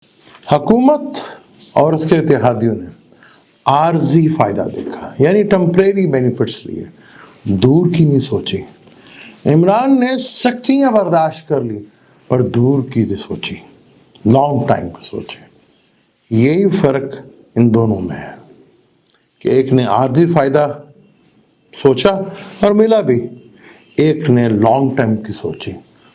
حکومت اور اس کے اتحادیوں نے عارضی فائدہ دیکھا، یعنی ٹمپریری بینیفٹس لیے، دور کی نہیں سوچی۔ عمران نے سختیاں برداشت کر لی پر دور کی سوچی، لانگ ٹائم کو سوچی۔ یہی فرق ان دونوں میں ہے کہ ایک نے عارضی فائدہ سوچا اور ملا بھی، ایک نے لانگ ٹائم کی سوچی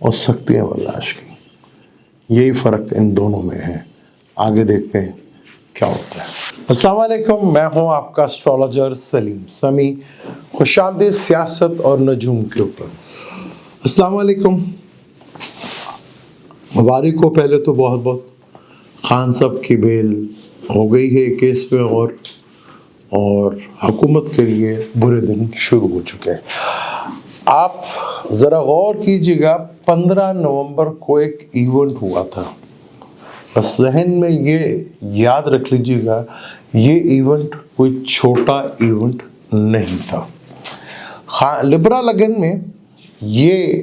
اور سختیاں برداشت کی۔ یہی فرق ان دونوں میں ہے۔ آگے دیکھتے ہیں کیا ہوتا ہے۔ السلام علیکم، میں ہوں آپ کا اسٹرالوجر سلیم سمی، خوش آمدید سیاست اور نجوم کے اوپر۔ السلام علیکم، مبارک ہو پہلے تو بہت بہت۔ خان صاحب کی بیل ہو گئی ہے کیس میں، اور حکومت کے لیے برے دن شروع ہو چکے ہیں۔ آپ ذرا غور کیجیے گا، 15 نومبر کو ایک ایونٹ ہوا تھا، بس ذہن میں یہ یاد رکھ لیجیے گا، یہ ایونٹ کوئی چھوٹا ایونٹ نہیں تھا۔ لبرا لگن میں یہ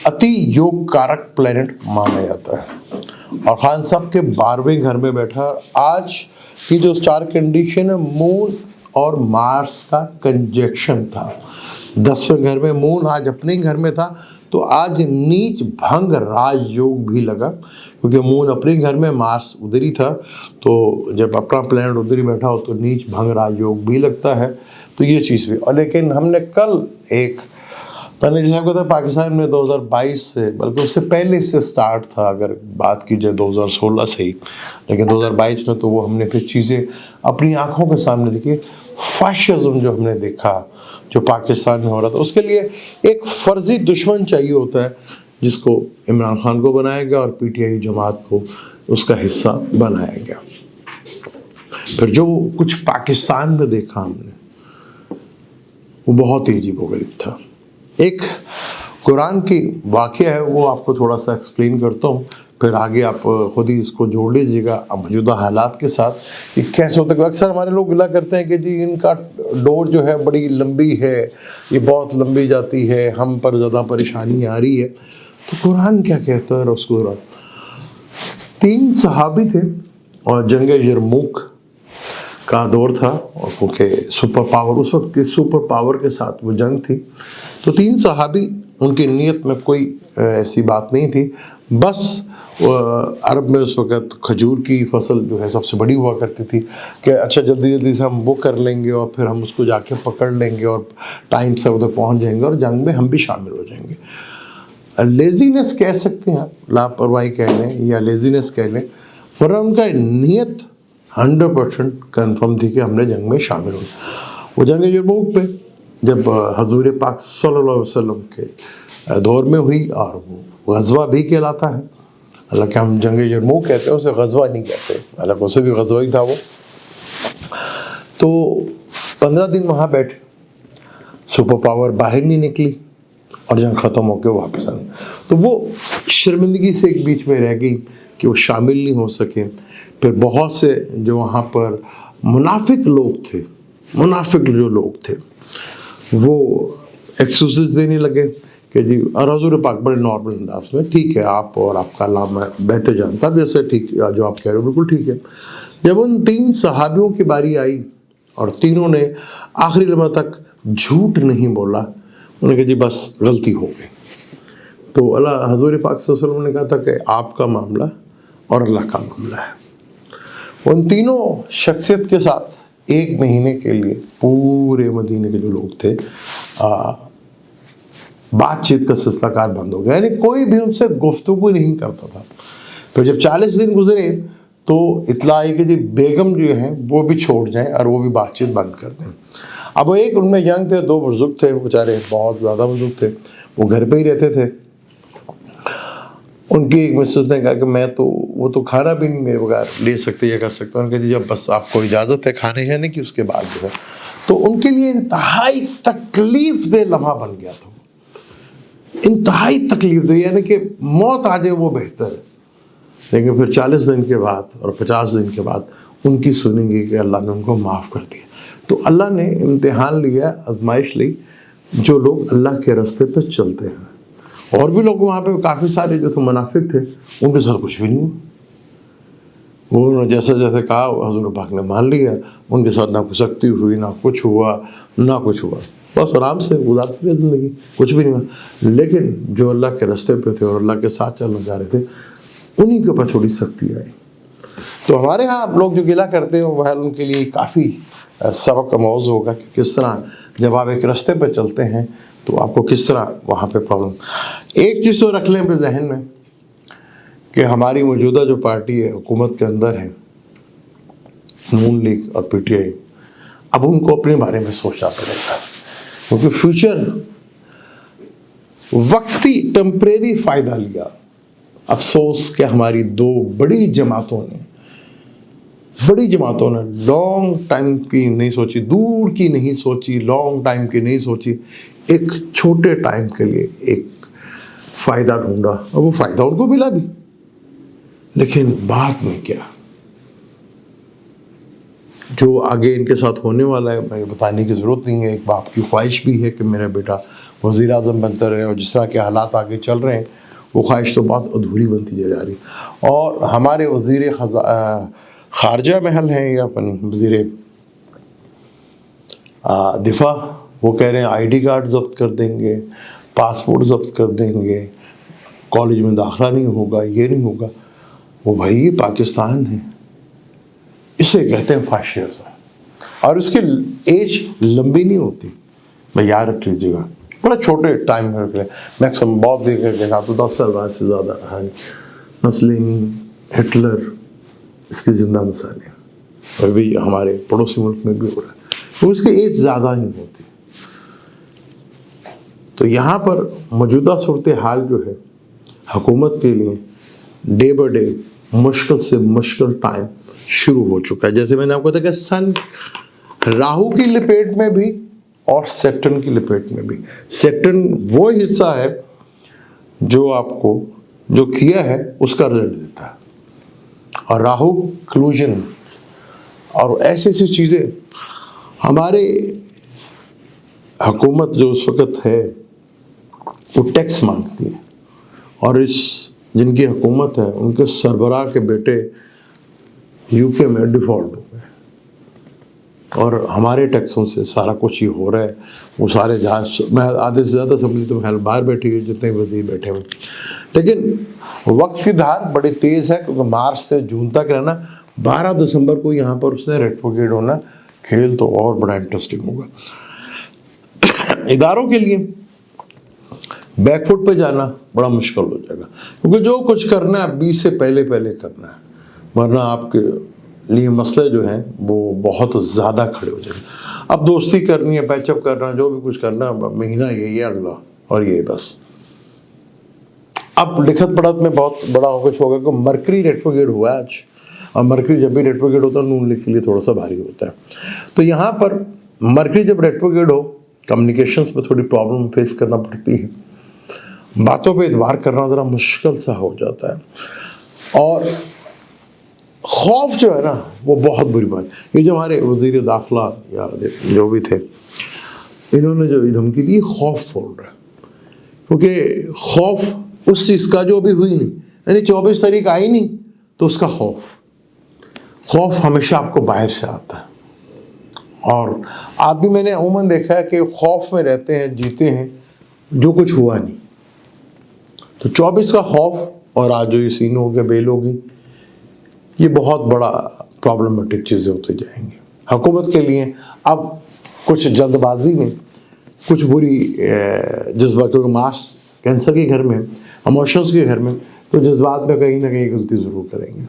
اتی یوگ کارک پلینٹ مانا جاتا ہے، اور خان صاحب کے 12ویں گھر میں بیٹھا۔ آج کی جو اسٹار کنڈیشن ہے، مون اور مارس کا کنجیکشن تھا۔ 10ویں گھر میں مون آج اپنے گھر میں تھا، تو آج نیچ بھنگ راج یوگ بھی لگا، کیونکہ مون اپنے گھر میں، مارس ادھر ہی تھا، تو جب اپنا پلانٹ ادھر ہی بیٹھا ہو تو نیچ بھنگ راج یوگ بھی لگتا ہے۔ تو یہ چیز بھی، اور لیکن ہم نے کل میں نے جیسا کہا تھا، پاکستان میں 2022 سے، بلکہ اس سے پہلے سے سٹارٹ تھا، اگر بات کی جائے 2016 سے ہی، لیکن 2022 میں تو وہ ہم نے پھر چیزیں اپنی آنکھوں کے سامنے دیکھی۔ فاشزم جو ہم نے دیکھا جو پاکستان میں ہو رہا تھا، اس کے لیے ایک فرضی دشمن چاہیے ہوتا ہے، جس کو عمران خان کو بنایا گیا اور پی ٹی آئی جماعت کو اس کا حصہ بنایا گیا۔ پھر جو کچھ پاکستان میں دیکھا ہم نے، وہ بہت ہی عجیب و غریب تھا۔ ایک قرآن کی واقعہ ہے، وہ آپ کو تھوڑا سا ایکسپلین کرتا ہوں، پھر آگے آپ خود ہی اس کو جوڑ لیجیے گا موجودہ حالات کے ساتھ کہ کیسے ہوتا ہے۔ اکثر ہمارے لوگ گلا کرتے ہیں کہ جی ان کا ڈور جو ہے بڑی لمبی ہے، یہ بہت لمبی جاتی ہے، ہم پر زیادہ پریشانی آ رہی ہے۔ تو قرآن کیا کہتا ہے رسول اللہ؟ 3 صحابی تھے اور جنگ یرموک کا دور تھا، اور کیونکہ سپر پاور اس وقت کے سپر پاور کے ساتھ وہ جنگ تھی، تو 3 صحابی، ان کی نیت میں کوئی ایسی بات نہیں تھی، بس عرب میں اس وقت کھجور کی فصل جو ہے سب سے بڑی ہوا کرتی تھی، کہ اچھا جلدی جلدی سے ہم وہ کر لیں گے اور پھر ہم اس کو جا کے پکڑ لیں گے اور ٹائم سے ادھر پہنچ جائیں گے اور جنگ میں ہم بھی شامل ہو جائیں گے۔ لیزینس کہہ سکتے ہیں آپ، لاپرواہی کہہ لیں یا لیزینس کہہ لیں، ورنہ ان کا نیت 100% کنفرم تھی کہ ہم نے جنگ میں شامل ہونا۔ وہ جنگ یرموک پہ جب حضور پاک صلی اللہ علیہ وسلم کے دور میں ہوئی، اور وہ غزوہ بھی کہلاتا ہے، حالانکہ ہم جنگ یرموک کہتے ہیں، اسے غزوہ نہیں کہتے، حالانکہ اسے بھی غزوہ ہی تھا وہ۔ تو 15 دن وہاں بیٹھے، سپر پاور باہر نہیں نکلی، اور جنگ ختم ہو کے واپس آئے، تو وہ شرمندگی سے ایک بیچ میں رہ گئی کہ وہ شامل نہیں ہو سکے۔ پھر بہت سے جو وہاں پر منافق جو لوگ تھے وہ ایکسکیوزز دینے لگے کہ جی، اور حضور پاک بڑے نارمل انداز میں، ٹھیک ہے آپ اور آپ کا اللہ میں بہتر جانتا، جیسے ٹھیک جو آپ کہہ رہے ہو بالکل ٹھیک ہے۔ جب ان 3 صحابیوں کی باری آئی اور تینوں نے آخری لمحہ تک جھوٹ نہیں بولا، انہوں نے کہا جی بس غلطی ہو گئی، تو اللہ حضور پاک صلی اللہ علیہ وسلم نے کہا تھا کہ آپ کا معاملہ اور اللہ کا معاملہ ہے۔ ان تینوں شخصیت کے ساتھ 1 مہینے کے لیے پورے مدینے کے جو لوگ تھے، بات چیت کا سلسلہ کار بند ہو گیا، یعنی کوئی بھی ان سے گفتگو نہیں کرتا تھا۔ پھر جب 40 دن گزرے تو اطلاع آئی کہ جی بیگم جو ہیں وہ بھی چھوڑ جائیں اور وہ بھی بات چیت بند کر دیں۔ اب ایک ان میں ینگ تھے، 2 بزرگ تھے، بیچارے بہت زیادہ بزرگ تھے، وہ گھر پہ ہی رہتے تھے۔ ان کی ایک مسز نے کہا کہ وہ تو کھانا بھی نہیں میرے بغیر لے سکتے یا کر سکتے۔ ان کہ جب بس آپ کو اجازت ہے کھانے کھانے کی، اس کے بعد جو ہے، تو ان کے لیے انتہائی تکلیف دہ لمحہ بن گیا تھا، انتہائی تکلیف دہ، یعنی کہ موت آ جائے وہ بہتر ہے۔ لیکن پھر 40 دن کے بعد اور 50 دن کے بعد ان کی سنیں گے کہ اللہ نے ان کو معاف کر دیا۔ تو اللہ نے امتحان لیا، آزمائش لی، جو لوگ اللہ کے راستے پہ چلتے ہیں۔ اور بھی لوگ وہاں پہ کافی سارے جو تھے منافق تھے، ان کے ساتھ کچھ بھی نہیں ہوا، انہوں نے جیسے جیسے کہا حضور پاک نے مان لیا، ان کے ساتھ نہ کوئی سختی ہوئی، نہ کچھ ہوا، بس آرام سے گزارتی رہی زندگی، کچھ بھی نہیں ہوا۔ لیکن جو اللہ کے راستے پہ تھے اور اللہ کے ساتھ چلنا چاہ رہے تھے، انہی کے اوپر تھوڑی سختی آئی۔ تو ہمارے ہاں لوگ جو گلہ کرتے ہیں وہ ان کے لیے کافی سبق کا موضوع ہوگا کہ کس طرح جب آپ ایک راستے پہ چلتے ہیں تو آپ کو کس طرح وہاں پہ پرابلم۔ ایک چیز تو رکھ لیں اپنے ذہن میں کہ ہماری موجودہ جو پارٹی ہے حکومت کے اندر ہے، نون لیگ اور پی ٹی آئی، اب ان کو اپنے بارے میں سوچنا پڑے گا، کیونکہ فیوچر وقتی ٹیمپریری فائدہ لیا۔ افسوس کہ ہماری دو بڑی جماعتوں نے لانگ ٹائم کی نہیں سوچی، دور کی نہیں سوچی، لانگ ٹائم کی نہیں سوچی، ایک چھوٹے ٹائم کے لیے ایک فائدہ ڈھونڈا، اور وہ فائدہ ان کو ملا بھی، لیکن بعد میں کیا جو آگے ان کے ساتھ ہونے والا ہے میں بتانے کی ضرورت نہیں ہے۔ ایک باپ کی خواہش بھی ہے کہ میرا بیٹا وزیر اعظم بنتا رہے، اور جس طرح کے حالات آگے چل رہے ہیں وہ خواہش تو بہت ادھوری بنتی جا رہی۔ اور ہمارے وزیر خارجہ محل ہیں یا وزیر دفاع، وہ کہہ رہے ہیں آئی ڈی کارڈ ضبط کر دیں گے، پاسپورٹ ضبط کر دیں گے، کالج میں داخلہ نہیں ہوگا، یہ نہیں ہوگا۔ وہ بھائی یہ پاکستان ہے، اسے کہتے ہیں فاشزم، اور اس کی ایج لمبی نہیں ہوتی، میں یاد رکھ لیجیے گا، بڑا چھوٹے ٹائم میں رکھ لیں، میکسیمم بہت دیکھ کے کہا تو 10 سال بعد سے زیادہ مسلینی، ہٹلر، اس کی زندہ مثالیں ہیں، اور بھی ہمارے پڑوسی ملک میں بھی ہو رہا ہے، تو اس کی ایج زیادہ نہیں ہوتی۔ تو یہاں پر موجودہ صورتحال جو ہے حکومت کے لیے ڈے بائی ڈے مشکل سے مشکل ٹائم شروع ہو چکا ہے۔ جیسے میں نے آپ کو کہا کہ سن راہو کی لپیٹ میں بھی اور سیٹرن کی لپیٹ میں بھی۔ سیٹرن وہ حصہ ہے جو آپ کو جو کیا ہے اس کا رزلٹ دیتا ہے، اور راہو کلوژن اور ایسی ایسی چیزیں۔ ہمارے حکومت جو اس وقت ہے وہ ٹیکس مانگتی ہے، اور جن کی حکومت ہے ان کے سربراہ کے بیٹے یو کے میں ڈیفالٹ ہو گئے، اور ہمارے ٹیکسوں سے سارا کچھ ہی ہو رہا ہے۔ وہ سارے جہاں میں آدھے سے زیادہ اسمبلی تو محل باہر بیٹھی ہوئی، جتنے وزیر بیٹھے ہوئے، لیکن وقت کی دھار بڑی تیز ہے، کیونکہ مارچ سے جون تک رہنا، 12 دسمبر کو یہاں پر اس نے ریٹروگریڈ ہونا، کھیل تو اور بڑا انٹرسٹنگ ہوگا۔ اداروں کے لیے بیک فٹ پہ جانا بڑا مشکل ہو جائے گا، کیونکہ جو کچھ کرنا ہے 20 سے پہلے کرنا ہے، ورنہ آپ کے لیے مسئلے جو ہیں وہ بہت زیادہ کھڑے ہو جائیں گے۔ اب دوستی کرنی ہے، پیچ اپ کرنا، جو بھی کچھ کرنا ہے، مہینہ یہی ہے اگلا، اور یہ بس۔ اب لکھت پڑھت میں بہت بڑا کچھ ہوگا کہ مرکری ریٹروگریڈ ہوا ہے آج، اور مرکری جب بھی ریٹروگریڈ ہوتا ہے نون لیگ کے لیے تھوڑا سا بھاری ہوتا ہے۔ تو یہاں پر مرکری جب ریٹروگریڈ ہو، کمیونیکیشنز میں تھوڑی پرابلم فیس کرنا پڑتی ہے، باتوں پہ اعتبار کرنا ذرا مشکل سا ہو جاتا ہے، اور خوف جو ہے نا وہ بہت بری بات ہے۔ یہ جو ہمارے وزیر داخلہ یا جو بھی تھے، انہوں نے جو دھمکی دی، خوف بول رہا ہے، کیونکہ خوف اس چیز کا جو ابھی ہوئی نہیں، یعنی 24 تاریخ آئی نہیں تو اس کا خوف ہمیشہ آپ کو باہر سے آتا ہے، اور آدمی میں نے عموماً دیکھا ہے کہ خوف میں رہتے ہیں، جیتے ہیں، جو کچھ ہوا نہیں، تو 24 کا خوف، اور آج جو یہ سین ہو گیا بیل ہوگی، یہ بہت بڑا پرابلمٹک چیزیں ہوتے جائیں گے حکومت کے لیے۔ اب کچھ جلد بازی میں، کچھ بری جذبہ، کیونکہ ماس کینسر کے گھر میں، ایموشنز کے گھر میں، تو جذبات میں کہیں نہ کہیں غلطی ضرور کریں گے،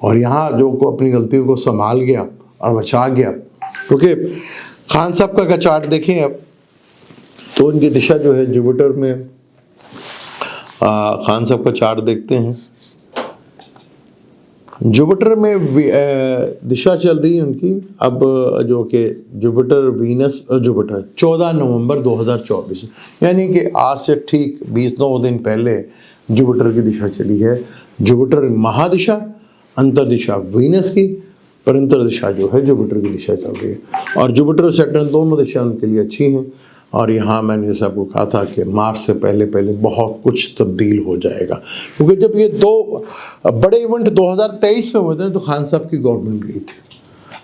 اور یہاں جو کو اپنی غلطیوں کو سنبھال گیا اور بچا گیا، کیونکہ خان صاحب کا چارٹ دیکھیں اب تو ان کی دشا جو ہے جوپیٹر میں، خان صاحب کا چارٹ دیکھتے ہیں، جوپیٹر میں دشا چل رہی ہے ان کی اب، جو کہ جوپیٹر وینس جوپیٹر 14 نومبر 2024، یعنی کہ آج سے ٹھیک 29 دن پہلے جوپیٹر کی دشا چلی ہے۔ جوپیٹر مہادشا، انتر دشا وینس کی، پرنتر دشا جو ہے جوپیٹر کی دشا چل رہی ہے، اور جوپیٹر اور سیٹرن دونوں دشا ان کے لیے اچھی ہیں، اور یہاں میں نے سب کو کہا تھا کہ مارچ سے پہلے بہت کچھ تبدیل ہو جائے گا، کیونکہ جب یہ دو بڑے ایونٹ 2023 میں ہوتے ہیں تو خان صاحب کی گورنمنٹ گئی تھی.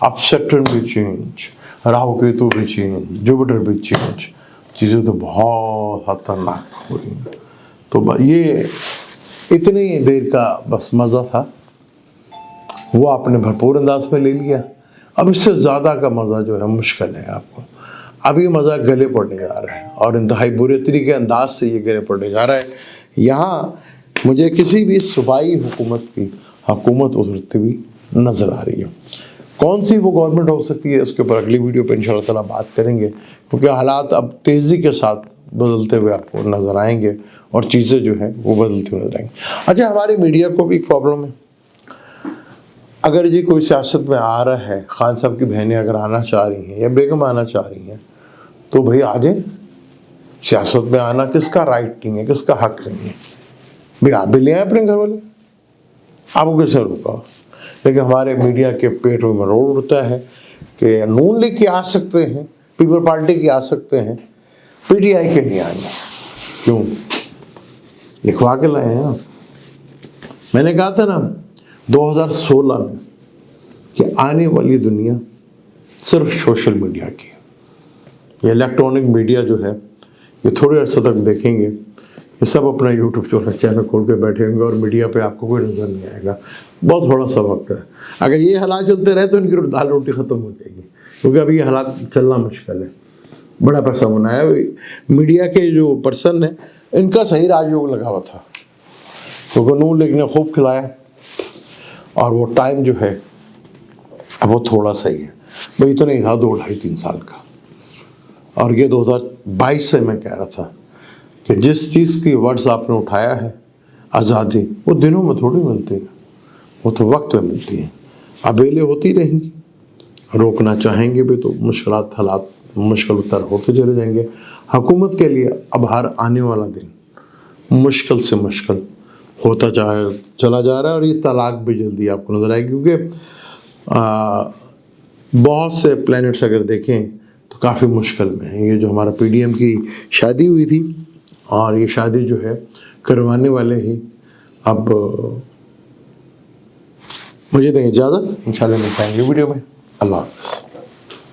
اب سیکٹرن بھی چینج، راہو کیتو بھی چینج، جوپیٹر بھی چینج، چیزیں تو بہت خطرناک ہو رہی ہیں. تو یہ اتنی دیر کا بس مزہ تھا، وہ آپ نے بھرپور انداز میں لے لیا. اب اس سے زیادہ کا مزہ جو ہے مشکل ہے آپ کو. اب یہ مزہ گلے پڑنے جا رہا ہے، اور انتہائی برے طریقے انداز سے یہ گلے پڑنے جا رہا ہے. یہاں مجھے کسی بھی صوبائی حکومت کی حکومت ابھرتی ہوئی نظر آ رہی ہے. کون سی وہ گورنمنٹ ہو سکتی ہے اس کے اوپر اگلی ویڈیو پہ انشاءاللہ تعالیٰ بات کریں گے، کیونکہ حالات اب تیزی کے ساتھ بدلتے ہوئے آپ کو نظر آئیں گے، اور چیزیں جو ہیں وہ بدلتی ہوئی نظر آئیں گی. اچھا، ہماری میڈیا کو بھی ایک پرابلم ہے. اگر جی کوئی سیاست میں آ رہا ہے، خان صاحب کی بہنیں اگر آنا چاہ رہی ہیں یا بیگم آنا چاہ رہی ہیں تو بھئی آ جائیں. سیاست میں آنا کس کا رائٹ نہیں ہے، کس کا حق نہیں ہے. بھئی آپ بھی لے آئیں اپنے گھر والے، آپ کو کس نے روکا؟ لیکن ہمارے میڈیا کے پیٹ میں مروڑ اڑتا ہے کہ نون لیگ کے آ سکتے ہیں، پیپل پارٹی کے آ سکتے ہیں، پی ٹی آئی کے نہیں آئیں گے. کیوں؟ لکھوا کے لائے ہیں. میں نے کہا تھا نا 2016 میں کہ آنے والی دنیا صرف سوشل میڈیا کی ہے. یہ الیکٹرانک میڈیا جو ہے یہ تھوڑے عرصے تک دیکھیں گے، یہ سب اپنا یوٹیوب چینل کھول کے بیٹھے ہوں گے اور میڈیا پہ آپ کو کوئی نظر نہیں آئے گا. بہت تھوڑا سا وقت ہے. اگر یہ حالات چلتے رہے تو ان کی دال روٹی ختم ہو جائے گی، کیونکہ ابھی یہ حالات چلنا مشکل ہے. بڑا پیسہ ہونا ہے. میڈیا کے جو پرسن ہیں ان کا صحیح راج یوگ لگا ہوا تھا، کیونکہ نون لیگ نے خوب کھلایا، اور وہ ٹائم جو ہے اب وہ تھوڑا سا ہی ہے. بھئی تو نہیں تھا 2-2.5-3 سال کا. اور یہ 2022 سے میں کہہ رہا تھا کہ جس چیز کی ورڈز آپ نے اٹھایا ہے، آزادی، وہ دنوں میں تھوڑی ملتی ہے، وہ تو وقت میں ملتی ہے. ابیلے ہوتی رہیں گی، روکنا چاہیں گے بھی تو حالات مشکل تر ہوتے چلے جائیں گے. حکومت کے لیے اب ہر آنے والا دن مشکل سے مشکل ہوتا چلا جا رہا ہے. اور یہ طلاق بھی جلدی آپ کو نظر آئے گی، کیونکہ بہت سے پلینٹس اگر دیکھیں تو کافی مشکل میں ہیں. یہ جو ہمارا پی ڈی ایم کی شادی ہوئی تھی، اور یہ شادی جو ہے کروانے والے ہی اب مجھے دیں اجازت، انشاءاللہ ملتے ہیں ویڈیو میں. اللہ حافظ.